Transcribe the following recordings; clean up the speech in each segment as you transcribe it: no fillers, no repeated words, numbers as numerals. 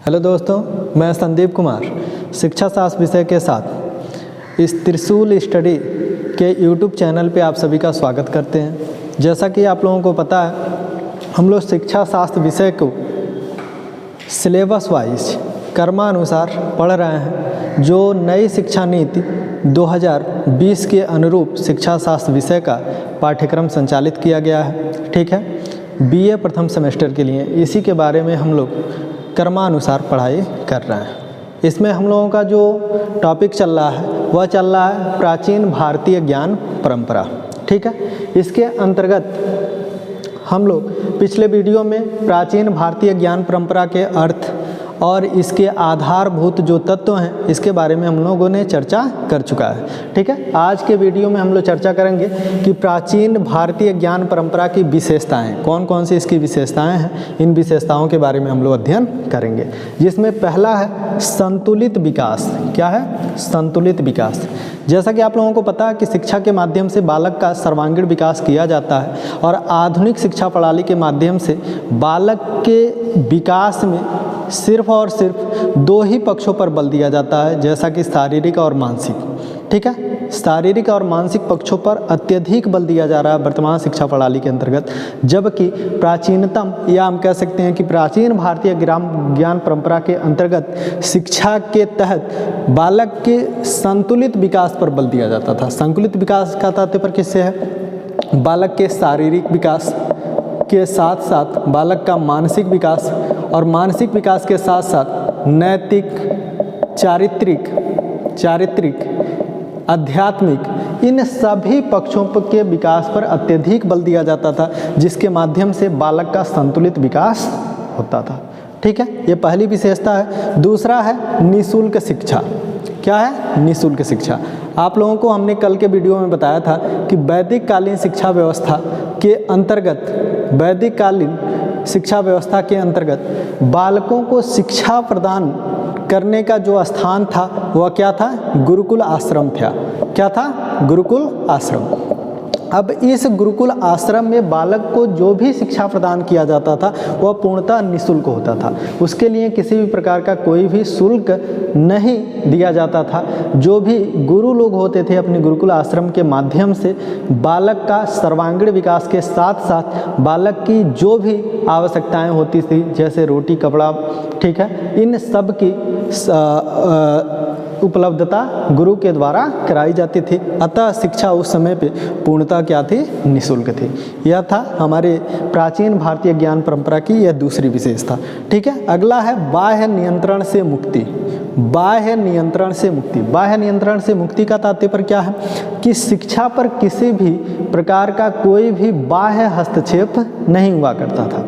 Hello दोस्तों, मैं संदीप कुमार शिक्षा शास्त्र विषय के साथ इस त्रिशूल स्टडी के यूट्यूब चैनल पे आप सभी का स्वागत करते हैं। जैसा कि आप लोगों को पता है, हम लोग शिक्षा शास्त्र विषय को सिलेबस वाइज क्रमानुसार पढ़ रहे हैं। जो नई शिक्षा नीति 2020 के अनुरूप शिक्षा शास्त्र विषय का पाठ्यक्रम संचालित किया गया है, ठीक है, बीए प्रथम सेमेस्टर के लिए। इसी के बारे में हम लोग क्रमानुसार पढ़ाई कर रहे हैं। इसमें हम लोगों का जो टॉपिक चल रहा है वह चल रहा है प्राचीन भारतीय ज्ञान परंपरा, ठीक है। इसके अंतर्गत हम लोग पिछले वीडियो में प्राचीन भारतीय ज्ञान परंपरा के अर्थ और इसके आधारभूत जो तत्व हैं इसके बारे में हम लोगों ने चर्चा कर चुका है, ठीक है। आज के वीडियो में हम लोग चर्चा करेंगे कि प्राचीन भारतीय ज्ञान परंपरा की विशेषताएं, कौन कौन सी इसकी विशेषताएं हैं, इन विशेषताओं के बारे में हम लोग अध्ययन करेंगे। जिसमें पहला है संतुलित विकास। क्या है? संतुलित विकास। जैसा कि आप लोगों को पता है कि शिक्षा के माध्यम से बालक का सर्वांगीण विकास किया जाता है और आधुनिक शिक्षा प्रणाली के माध्यम से बालक के विकास में सिर्फ और सिर्फ दो ही पक्षों पर बल दिया जाता है, जैसा कि शारीरिक और मानसिक, ठीक है। शारीरिक और मानसिक पक्षों पर अत्यधिक बल दिया जा रहा है वर्तमान शिक्षा प्रणाली के अंतर्गत, जबकि प्राचीनतम या हम कह सकते हैं कि प्राचीन भारतीय ज्ञान परंपरा के अंतर्गत शिक्षा के तहत बालक के संतुलित विकास पर बल दिया जाता था। संतुलित विकास का तात्पर्य किससे है? बालक के शारीरिक विकास के साथ साथ बालक का मानसिक विकास और मानसिक विकास के साथ साथ नैतिक, चारित्रिक, आध्यात्मिक, इन सभी पक्षों के विकास पर अत्यधिक बल दिया जाता था, जिसके माध्यम से बालक का संतुलित विकास होता था, ठीक है। ये पहली विशेषता है। दूसरा है निःशुल्क शिक्षा। क्या है? निःशुल्क शिक्षा। आप लोगों को हमने कल के वीडियो में बताया था कि वैदिक कालीन शिक्षा व्यवस्था के अंतर्गत बालकों को शिक्षा प्रदान करने का जो स्थान था वह क्या था? गुरुकुल आश्रम था। क्या था? गुरुकुल आश्रम। अब इस गुरुकुल आश्रम में बालक को जो भी शिक्षा प्रदान किया जाता था वह पूर्णतः निःशुल्क होता था। उसके लिए किसी भी प्रकार का कोई भी शुल्क नहीं दिया जाता था। जो भी गुरु लोग होते थे अपने गुरुकुल आश्रम के माध्यम से बालक का सर्वांगीण विकास के साथ साथ बालक की जो भी आवश्यकताएं होती थी, जैसे रोटी, कपड़ा, ठीक है, इन सब की उपलब्धता गुरु के द्वारा कराई जाती थी। अतः शिक्षा उस समय पे पूर्णतः क्या थी? निःशुल्क थी। यह था हमारे प्राचीन भारतीय ज्ञान परंपरा की यह दूसरी विशेषता, ठीक है। अगला है बाह्य नियंत्रण से मुक्ति। बाह्य नियंत्रण से मुक्ति। बाह्य नियंत्रण से मुक्ति का तात्पर्य क्या है? कि शिक्षा पर किसी भी प्रकार का कोई भी बाह्य हस्तक्षेप नहीं हुआ करता था।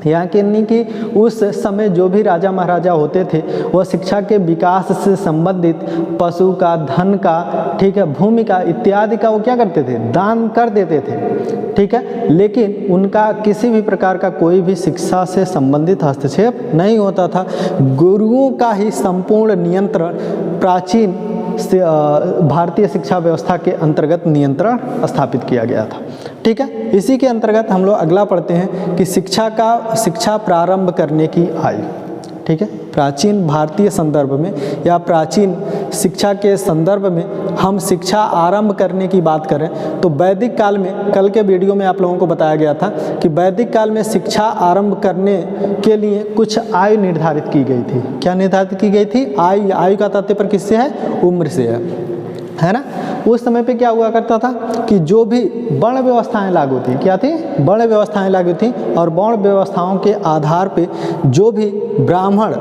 यहाँ के नहीं कि उस समय जो भी राजा महाराजा होते थे वह शिक्षा के विकास से संबंधित पशु का, धन का, ठीक है, भूमि का इत्यादि का वो क्या करते थे? दान कर देते थे, ठीक है। लेकिन उनका किसी भी प्रकार का कोई भी शिक्षा से संबंधित हस्तक्षेप नहीं होता था। गुरुओं का ही संपूर्ण नियंत्रण प्राचीन भारतीय शिक्षा व्यवस्था के अंतर्गत नियंत्रण स्थापित किया गया था, ठीक है। इसी के अंतर्गत हम लोग अगला पढ़ते हैं कि शिक्षा प्रारंभ करने की आयु, ठीक है। प्राचीन भारतीय संदर्भ में या प्राचीन शिक्षा के संदर्भ में हम शिक्षा आरंभ करने की बात करें तो वैदिक काल में, कल के वीडियो में आप लोगों को बताया गया था कि वैदिक काल में शिक्षा आरंभ करने के लिए कुछ आयु निर्धारित की गई थी। क्या निर्धारित की गई थी? आयु का तात्पर्य किससे है? उम्र से है ना। उस समय पे क्या हुआ करता था कि जो भी वर्ण व्यवस्थाएं लागू थी, क्या थी? वर्ण व्यवस्थाएं लागू थी और वर्ण व्यवस्थाओं के आधार पे जो भी ब्राह्मण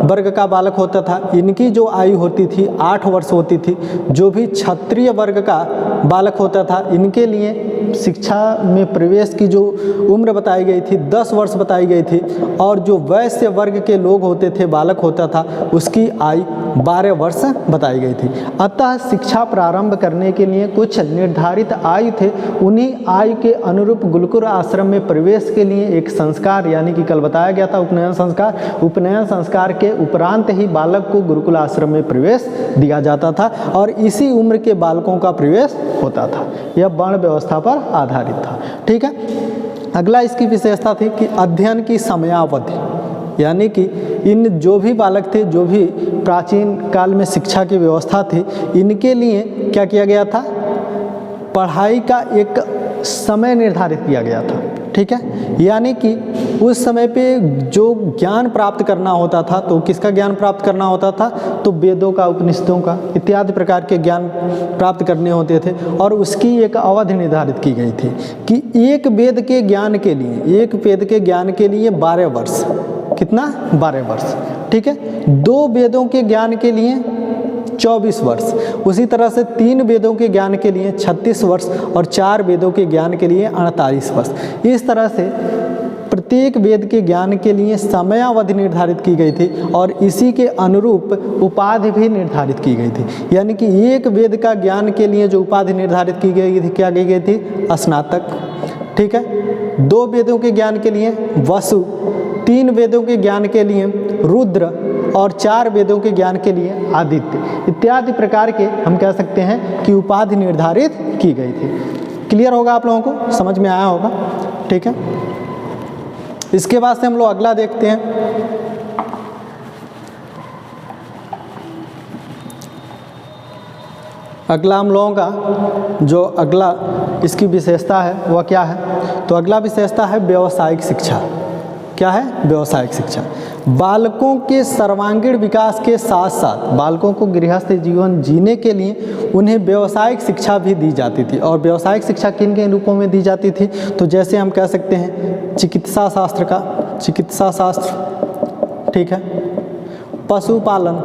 वर्ग का बालक होता था, इनकी जो आयु होती थी 8 वर्ष होती थी। जो भी क्षत्रिय वर्ग का बालक होता था, इनके लिए शिक्षा में प्रवेश की जो उम्र बताई गई थी 10 वर्ष बताई गई थी। और जो वैश्य वर्ग के लोग होते थे, बालक होता था, उसकी आयु 12 वर्ष बताई गई थी। अतः शिक्षा प्रारंभ करने के लिए कुछ निर्धारित आयु थे। उन्हीं आयु के अनुरूप गुरुकुल आश्रम में प्रवेश के लिए एक संस्कार, यानी कि कल बताया गया था उपनयन संस्कार, उपनयन संस्कार के उपरांत ही बालक को गुरुकुल आश्रम में प्रवेश दिया जाता था और इसी उम्र के बालकों का प्रवेश होता था। यह वर्ण व्यवस्था पर आधारित था, ठीक है। अगला इसकी विशेषता थी कि अध्ययन की समयावधि। यानी कि इन जो भी बालक थे, जो भी प्राचीन काल में शिक्षा की व्यवस्था थी, इनके लिए क्या किया गया था, पढ़ाई का एक समय निर्धारित किया गया था। ठीक है, यानी कि उस समय पे जो ज्ञान प्राप्त करना होता था, तो किसका ज्ञान प्राप्त करना होता था, तो वेदों का, उपनिषदों का इत्यादि प्रकार के ज्ञान प्राप्त करने होते थे। और उसकी एक अवधि निर्धारित की गई थी कि एक वेद के ज्ञान के लिए, एक वेद के ज्ञान के लिए 12 वर्ष, कितना, 12 वर्ष। ठीक है, 2 वेदों के ज्ञान के लिए 24 वर्ष, उसी तरह से 3 वेदों के ज्ञान के लिए 36 वर्ष और 4 वेदों के ज्ञान के लिए 48 वर्ष। इस तरह से प्रत्येक वेद के ज्ञान के लिए समयावधि निर्धारित की गई थी और इसी के अनुरूप उपाधि भी निर्धारित की गई थी। यानी कि एक वेद का ज्ञान के लिए जो उपाधि निर्धारित की गई थी, क्या की गई थी, स्नातक। ठीक है, 2 वेदों के ज्ञान के लिए वसु, 3 वेदों के ज्ञान के लिए रुद्र और 4 वेदों के ज्ञान के लिए आदित्य, इत्यादि प्रकार के हम कह सकते हैं कि उपाधि निर्धारित की गई थी। क्लियर होगा आप लोगों को, समझ में आया होगा। ठीक है, इसके बाद से हम लोग अगला देखते हैं। अगला हम लोगों का जो अगला इसकी विशेषता है वह क्या है, तो अगला विशेषता है व्यावसायिक शिक्षा। क्या है, व्यावसायिक शिक्षा। बालकों के सर्वांगीण विकास के साथ साथ बालकों को गृहस्थ जीवन जीने के लिए उन्हें व्यावसायिक शिक्षा भी दी जाती थी। और व्यावसायिक शिक्षा किन किन रूपों में दी जाती थी, तो जैसे हम कह सकते हैं चिकित्सा शास्त्र का, चिकित्सा शास्त्र, ठीक है, पशुपालन,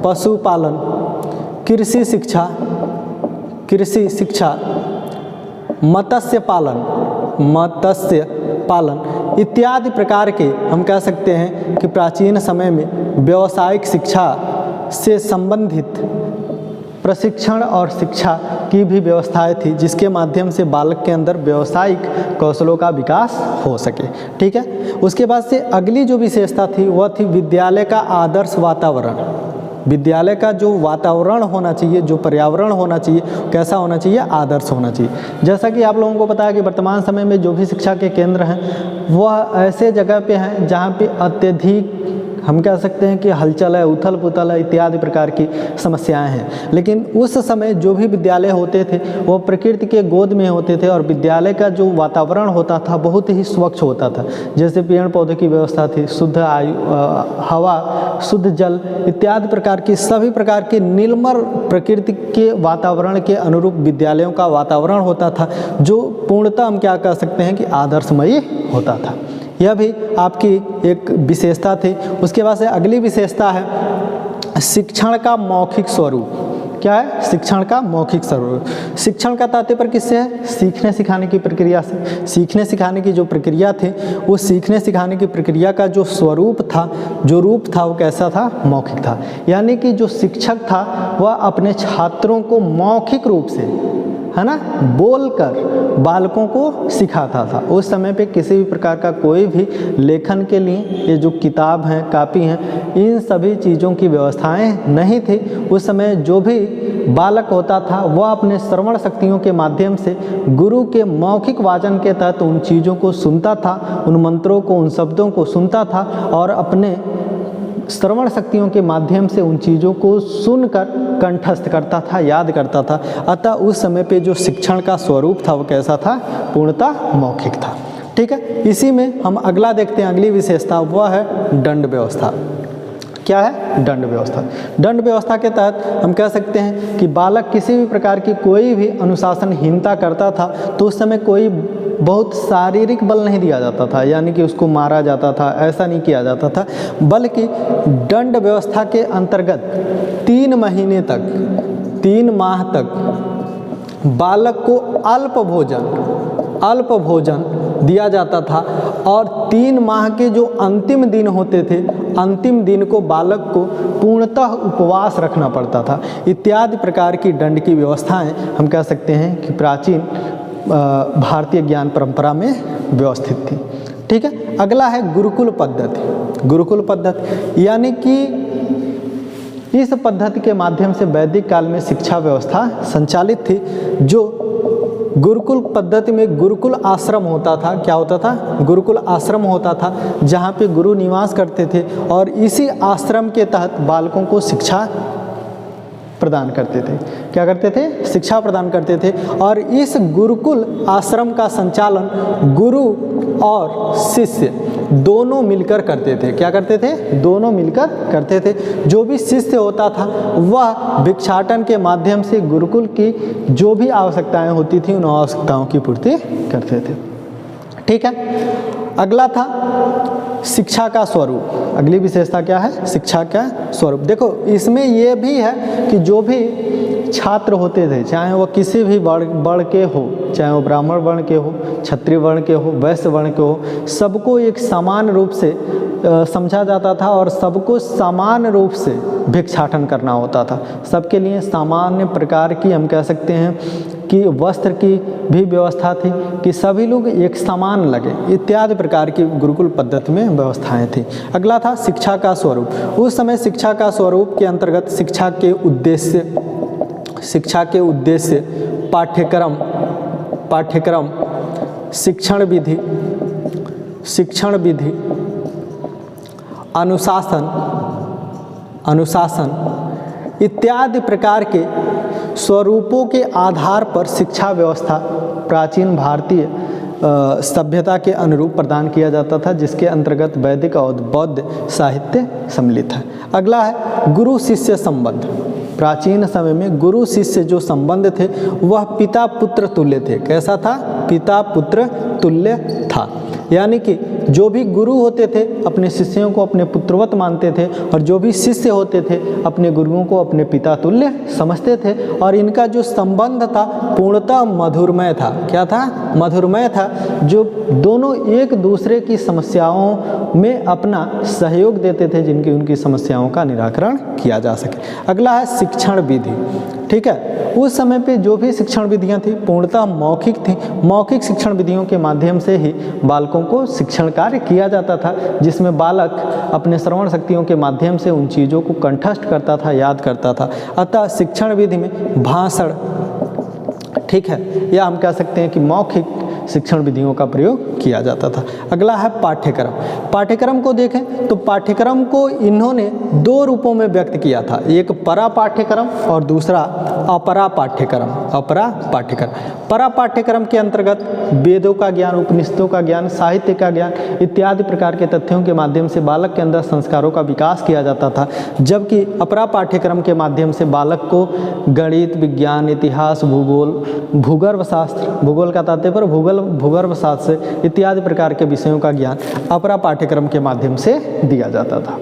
पशुपालन, कृषि शिक्षा, कृषि शिक्षा, मत्स्य पालन, मत्स्य पालन, इत्यादि प्रकार के हम कह सकते हैं कि प्राचीन समय में व्यावसायिक शिक्षा से संबंधित प्रशिक्षण और शिक्षा की भी व्यवस्थाएं थी, जिसके माध्यम से बालक के अंदर व्यावसायिक कौशलों का विकास हो सके। ठीक है, उसके बाद से अगली जो विशेषता थी वह थी विद्यालय का आदर्श वातावरण। विद्यालय का जो वातावरण होना चाहिए, जो पर्यावरण होना चाहिए, कैसा होना चाहिए, आदर्श होना चाहिए। जैसा कि आप लोगों को पता है कि वर्तमान समय में जो भी शिक्षा के केंद्र हैं वह ऐसे जगह पे हैं जहाँ पे अत्यधिक हम कह सकते हैं कि हलचल है, उथल पुथल है, इत्यादि प्रकार की समस्याएं हैं। लेकिन उस समय जो भी विद्यालय होते थे वो प्रकृति के गोद में होते थे और विद्यालय का जो वातावरण होता था बहुत ही स्वच्छ होता था। जैसे पेड़ पौधों की व्यवस्था थी, शुद्ध हवा, शुद्ध जल, इत्यादि प्रकार की सभी प्रकार के निर्मल प्रकृति के वातावरण के अनुरूप विद्यालयों का वातावरण होता था, जो पूर्णतः हम क्या कह सकते हैं कि आदर्शमयी होता था। यह भी आपकी एक विशेषता थी। उसके बाद से अगली विशेषता है शिक्षण का मौखिक स्वरूप। क्या है, शिक्षण का मौखिक स्वरूप। शिक्षण का तात्पर्य किससे है, सीखने सिखाने की प्रक्रिया से। सीखने सिखाने की जो प्रक्रिया थी, वो सीखने सिखाने की प्रक्रिया का जो स्वरूप था, जो रूप था, वो कैसा था, मौखिक था। यानी कि जो शिक्षक था वह अपने छात्रों को मौखिक रूप से, है ना, बोलकर बालकों को सिखाता था। उस समय पे किसी भी प्रकार का कोई भी लेखन के लिए ये जो किताब हैं, कापी हैं, इन सभी चीज़ों की व्यवस्थाएं नहीं थी। उस समय जो भी बालक होता था वह अपने श्रवण शक्तियों के माध्यम से गुरु के मौखिक वाचन के तहत उन चीज़ों को सुनता था, उन मंत्रों को, उन शब्दों को सुनता था और अपने श्रवण शक्तियों के माध्यम से उन चीज़ों को सुनकर कंठस्थ करता था, याद करता था। अतः उस समय पे जो शिक्षण का स्वरूप था वो कैसा था, पूर्णतः मौखिक था। ठीक है, इसी में हम अगला देखते हैं, अगली विशेषता वह है दंड व्यवस्था। क्या है, दंड व्यवस्था। दंड व्यवस्था के तहत हम कह सकते हैं कि बालक किसी भी प्रकार की कोई भी अनुशासनहीनता करता था तो उस समय कोई बहुत शारीरिक बल नहीं दिया जाता था, यानी कि उसको मारा जाता था, ऐसा नहीं किया जाता था, बल्कि दंड व्यवस्था के अंतर्गत 3 महीने तक, 3 माह तक बालक को अल्प भोजन दिया जाता था और 3 माह के जो अंतिम दिन होते थे, अंतिम दिन को बालक को पूर्णतः उपवास रखना पड़ता था। इत्यादि प्रकार की दंड की व्यवस्थाएं हम कह सकते हैं कि प्राचीन भारतीय ज्ञान परंपरा में व्यवस्थित थी। ठीक है, अगला है गुरुकुल पद्धति। गुरुकुल पद्धति यानी कि इस पद्धति के माध्यम से वैदिक काल में शिक्षा व्यवस्था संचालित थी, जो गुरुकुल पद्धति में गुरुकुल आश्रम होता था। क्या होता था? गुरुकुल आश्रम होता था, जहाँ पे गुरु निवास करते थे और इसी आश्रम के तहत बालकों को शिक्षा प्रदान करते थे। क्या करते थे? शिक्षा प्रदान करते थे। और इस गुरुकुल आश्रम का संचालन गुरु और शिष्य दोनों मिलकर करते थे। क्या करते थे? दोनों मिलकर करते थे। जो भी शिष्य होता था वह भिक्षाटन के माध्यम से गुरुकुल की जो भी आवश्यकताएं होती थी उन आवश्यकताओं की पूर्ति करते थे। ठीक है। अगला था शिक्षा का स्वरूप। अगली विशेषता क्या है? शिक्षा का स्वरूप। देखो इसमें यह भी है कि जो भी छात्र होते थे, चाहे वो किसी भी वर्ण के हो, चाहे वो ब्राह्मण वर्ण के हो, क्षत्रिय वर्ण के हो, वैश्य वर्ण के हो, सबको एक समान रूप से समझा जाता था और सबको समान रूप से भिक्षाटन करना होता था। सबके लिए सामान्य प्रकार की, हम कह सकते हैं कि वस्त्र की भी व्यवस्था थी कि सभी लोग एक समान लगे, इत्यादि प्रकार की गुरुकुल पद्धति में व्यवस्थाएं थी। अगला था शिक्षा का स्वरूप। उस समय शिक्षा का स्वरूप के अंतर्गत शिक्षा के उद्देश्य पाठ्यक्रम, शिक्षण विधि, अनुशासन इत्यादि प्रकार के स्वरूपों के आधार पर शिक्षा व्यवस्था प्राचीन भारतीय सभ्यता के अनुरूप प्रदान किया जाता था, जिसके अंतर्गत वैदिक और बौद्ध साहित्य सम्मिलित है। अगला है गुरु शिष्य संबंध। प्राचीन समय में गुरु शिष्य जो संबंध थे वह पिता पुत्र तुल्य थे। कैसा था? पिता पुत्र तुल्य था। यानी कि जो भी गुरु होते थे अपने शिष्यों को अपने पुत्रवत मानते थे और जो भी शिष्य होते थे अपने गुरुओं को अपने पिता तुल्य समझते थे। और इनका जो संबंध था पूर्णतः मधुरमय था। क्या था? मधुरमय था, जो दोनों एक दूसरे की समस्याओं में अपना सहयोग देते थे, जिनकी उनकी समस्याओं का निराकरण किया जा सके। अगला है शिक्षण विधि। ठीक है। उस समय पे जो भी शिक्षण विधियां थी पूर्णतः मौखिक थी। मौखिक शिक्षण विधियों के माध्यम से ही बालकों को शिक्षण कार्य किया जाता था, जिसमें बालक अपने श्रवण शक्तियों के माध्यम से उन चीज़ों को कंठस्थ करता था, याद करता था। अतः शिक्षण विधि में भाषण, ठीक है, या हम कह सकते हैं कि मौखिक शिक्षण विधियों का प्रयोग किया जाता था। अगला है पाठ्यक्रम। पाठ्यक्रम को देखें तो पाठ्यक्रम को इन्होंने दो रूपों में व्यक्त किया था, एक परा पाठ्यक्रम और दूसरा अपरा पाठ्यक्रम। अपरा पाठ्यक्रम, परा पाठ्यक्रम के अंतर्गत वेदों का ज्ञान, उपनिषदों का ज्ञान, साहित्य का ज्ञान इत्यादि प्रकार के तथ्यों के माध्यम से बालक के अंदर संस्कारों का विकास किया जाता था। जबकि अपरा पाठ्यक्रम के माध्यम से बालक को गणित, विज्ञान, इतिहास, भूगोल, भूगर्भ शास्त्र, भूगोल का तात्पर्य भूगर्भ शास्त्र इत्यादि प्रकार के विषयों का ज्ञान अपरा पाठ्यक्रम के माध्यम से दिया जाता था।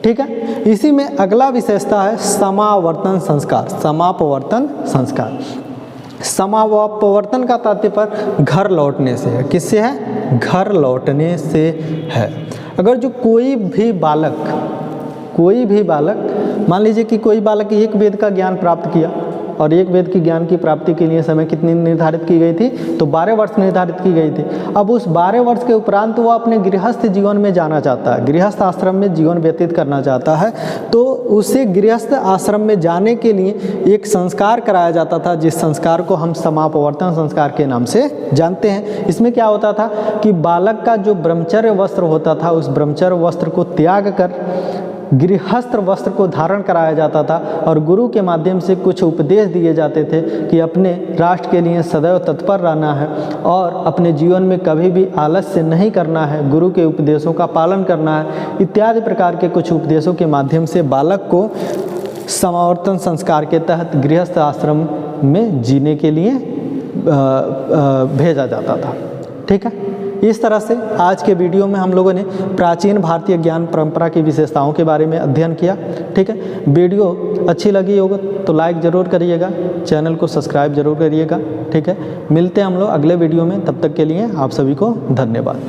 ठीक है। इसी में अगला विशेषता है समावर्तन संस्कार। समापवर्तन संस्कार। समापवर्तन का तात्पर्य घर लौटने से है। किससे है? घर लौटने से है। अगर जो कोई भी बालक मान लीजिए कि कोई बालक एक वेद का ज्ञान प्राप्त किया और एक वेद की ज्ञान की प्राप्ति के लिए समय कितनी निर्धारित की गई थी? तो 12 वर्ष निर्धारित की गई थी। अब उस 12 वर्ष के उपरांत वो अपने गृहस्थ जीवन में जाना चाहता है, गृहस्थ आश्रम में जीवन व्यतीत करना चाहता है, तो उसे गृहस्थ आश्रम में जाने के लिए एक संस्कार कराया जाता था, जिस संस्कार को हम समापवर्तन संस्कार के नाम से जानते हैं। इसमें क्या होता था कि बालक का जो ब्रह्मचर्य वस्त्र होता था उस ब्रह्मचर्य वस्त्र को त्याग कर गृहस्थ वस्त्र को धारण कराया जाता था और गुरु के माध्यम से कुछ उपदेश दिए जाते थे कि अपने राष्ट्र के लिए सदैव तत्पर रहना है और अपने जीवन में कभी भी आलस्य नहीं करना है, गुरु के उपदेशों का पालन करना है, इत्यादि प्रकार के कुछ उपदेशों के माध्यम से बालक को समावर्तन संस्कार के तहत गृहस्थ आश्रम में जीने के लिए भेजा जाता था। ठीक है। इस तरह से आज के वीडियो में हम लोगों ने प्राचीन भारतीय ज्ञान परंपरा की विशेषताओं के बारे में अध्ययन किया। ठीक है। वीडियो अच्छी लगी होगा तो लाइक ज़रूर करिएगा, चैनल को सब्सक्राइब जरूर करिएगा। ठीक है। मिलते हैं हम लोग अगले वीडियो में, तब तक के लिए आप सभी को धन्यवाद।